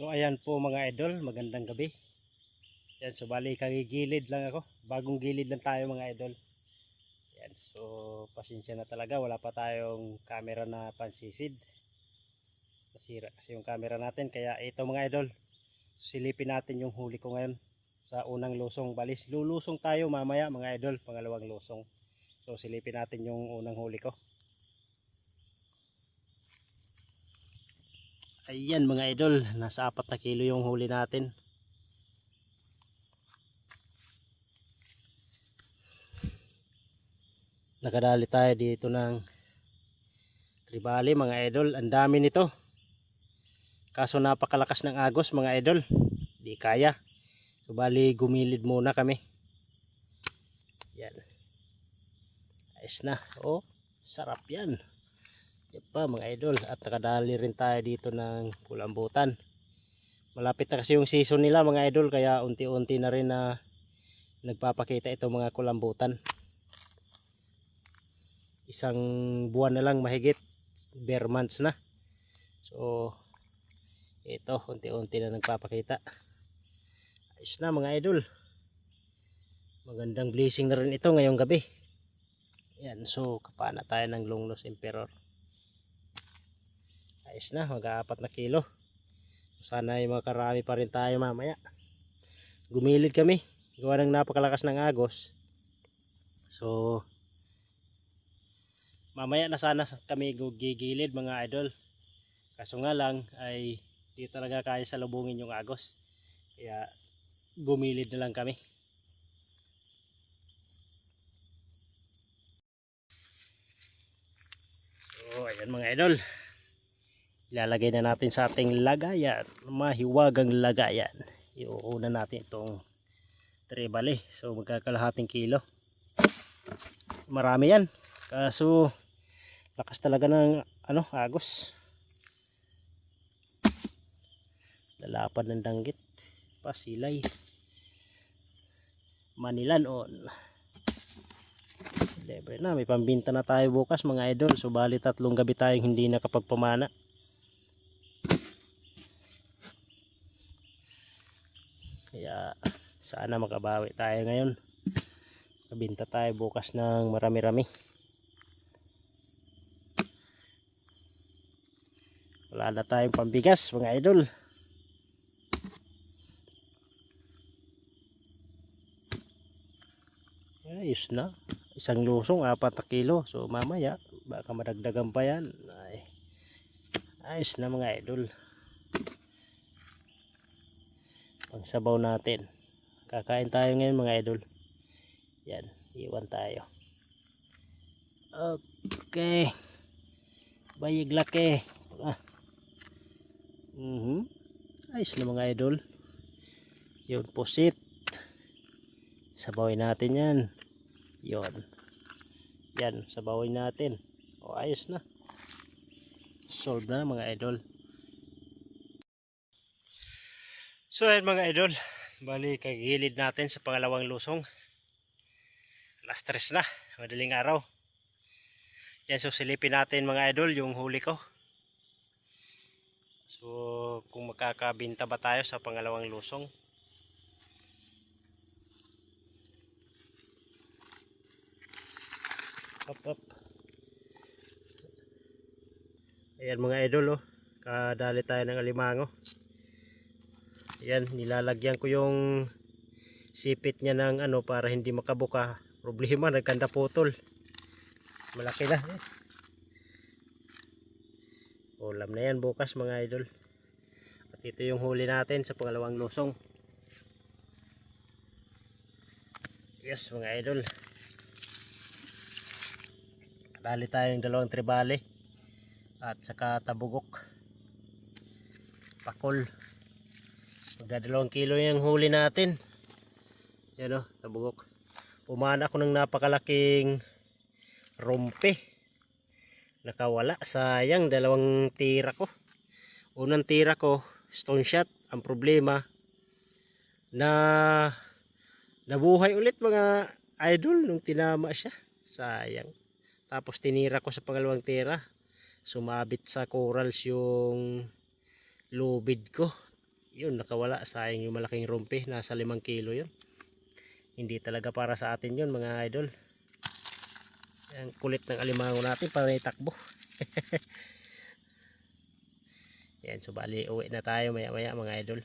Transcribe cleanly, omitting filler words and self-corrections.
So ayan po mga idol, magandang gabi. Yan, so bali kagigilid lang ako. Bagong gilid lang tayo mga idol. Yan, so pasensya na talaga, wala pa tayong camera na pansisid. Nasira kasi yung camera natin, kaya ito mga idol, silipin natin yung huli ko ngayon sa unang lusong. Bali lulusong tayo mamaya mga idol, pangalawang lusong. So silipin natin yung unang huli ko. Ayan mga idol, nasa 4 na kilo yung huli natin. Nakadali tayo dito ng tribali mga idol. Ang dami nito. Kaso napakalakas ng agos mga idol. Di kaya. So bali gumilid muna kami. Yan. Ayos na. Oh, sarap yan. Yan pa mga idol. At nakadali rin tayo dito ng kulambutan. Malapit na kasi yung season nila mga idol. Kaya unti-unti na rin na nagpapakita itong mga kulambutan. Isang buwan na lang mahigit, bare months na. So ito unti-unti na nagpapakita. Ayos na mga idol, magandang blessing na rin ito ngayong gabi. Yan, so kapana tayo ng Longnos Emperor. Ayos na, mag-4 na kilo. Sana ay makarami pa rin tayo mamaya. Gumilid kami, gawa ng napakalakas ng agos. So mamaya na sana kami gigilid mga idol. Kaso nga lang ay di talaga kaya salubungin yung agos. Kaya gumilid na lang kami. So ayan mga idol. Ilalagay na natin sa ating lagayan. Mahiwagang lagayan. Iuuna natin itong tribali. So magkakalahating kilo. Marami yan. Kaso lakas talaga ng agos. Lalapad ng danggit, pasilay, manilanon. Lebre na, may pambinta na tayo bukas mga idol. So bali 3 gabi tayong hindi nakapagpamana. Kaya sana makabawi tayo ngayon. Kabinta tayo bukas ng marami-rami. Wala na tayong pambigas mga idol. Ayos na. Isang lusong 4 na kilo. So mamaya baka madagdagan pa yan. Ayos na mga idol. Pang sabaw natin. Kakain tayo ngayon mga idol. Yan, iwan tayo. Okay. Bayig laki. Ayos na mga idol. Yun, pusit. Sabawin natin yan. Yun. Yan, sabawin natin. O, ayos na. Solve na mga idol. So ayun mga idol, bali kagilid natin sa pangalawang lusong. Alas 3 na, madaling araw. Yan, so silipin natin mga idol yung huli ko. So kung makakabinta ba tayo sa pangalawang lusong. Up. Ayan mga idol, oh. Kadali tayo ng alimango. Ayan, nilalagyan ko yung sipit niya ng para hindi makabuka. Problema, nagkanda putol. Malaki na. Ulam na yan bukas mga idol. At ito yung huli natin sa pangalawang lusong. Yes mga idol. Dali tayong 2 tribali at saka tabugok, pakol. Magda 2 kilo yung huli natin. Yan o, tabugok. Pumana ako ng napakalaking rompe. Nakawala, sayang. 2 tira ko. Unang tira ko stone shot. Ang problema na nabuhay ulit mga idol nung tinama siya. Sayang. Tapos tinira ko sa pangalawang tira. Sumabit sa corals yung lubid ko. Yun, nakawala. Sayang yung malaking rumpi. Nasa 5 kilo yun. Hindi talaga para sa atin yun mga idol. Ang kulit ng alimango natin para itakbo. Yan, so bali uwi na tayo maya maya mga idol.